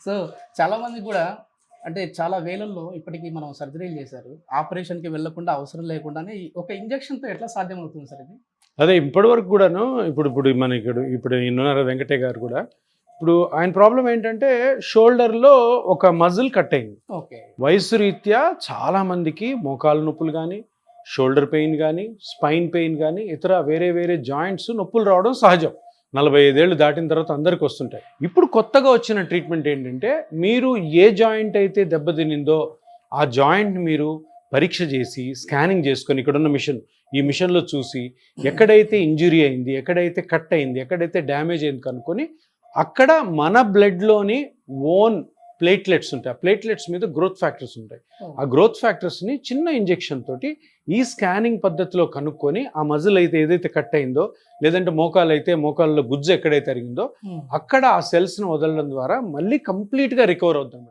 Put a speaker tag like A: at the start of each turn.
A: So చాలా మంది కూడా అంటే చాలా వేలల్లో ఇప్పటికీ మనం సర్జరీలు చేశారు. ఆపరేషన్‌కి వెళ్ళకుండా అవసరం లేకుండానే ఈ ఒక ఇంజెక్షన్‌తో ఎట్లా సాధ్యమవుతుంది సార్ ఇది?
B: అదే ఇప్పటివరకు కూడాను ఇప్పుడు మన ఇప్పుడు ఈయనున్నారు వెంకటయ్య గారు కూడా. ఇప్పుడు ఆయన ప్రాబ్లం ఏంటంటే షోల్డర్‌లో ఒక మజిల్ కట్ అయింది.
A: ఓకే.
B: వయసు రీత్యా చాలా మందికి మోకాలు నొప్పులు గానీ, షోల్డర్ పెయిన్ గానీ, స్పైన్ పెయిన్ గానీ, ఇతర వేరే వేరే జాయింట్స్ నొప్పులు రావడం సహజం. 45 ఏళ్ళు దాటిన తర్వాత అందరికి వస్తుంటాయి. ఇప్పుడు కొత్తగా వచ్చిన ట్రీట్మెంట్ ఏంటంటే, మీరు ఏ జాయింట్ అయితే దెబ్బతినిందో ఆ జాయింట్ మీరు పరీక్ష చేసి స్కానింగ్ చేసుకొని ఇక్కడున్న మిషన్, ఈ మిషన్లో చూసి ఎక్కడైతే ఇంజురీ అయింది, ఎక్కడైతే కట్ అయింది, ఎక్కడైతే డ్యామేజ్ అయింది కనుక్కొని అక్కడ మన బ్లడ్లోని ఓన్ ప్లేట్లెట్స్ ఉంటాయి. ఆ ప్లేట్లెట్స్ మీద గ్రోత్ ఫ్యాక్టర్స్ ఉంటాయి. ఆ గ్రోత్ ఫ్యాక్టర్స్ని చిన్న ఇంజెక్షన్ తోటి ఈ స్కానింగ్ పద్ధతిలో కనుక్కొని ఆ మజిల్ అయితే ఏదైతే కట్ అయిందో, లేదంటే మోకాలు అయితే మోకాల్లో గుజ్జు ఎక్కడైతే అరిగిందో అక్కడ ఆ సెల్స్ని వదలడం ద్వారా మళ్ళీ కంప్లీట్గా రికవర్ అవుతుంది.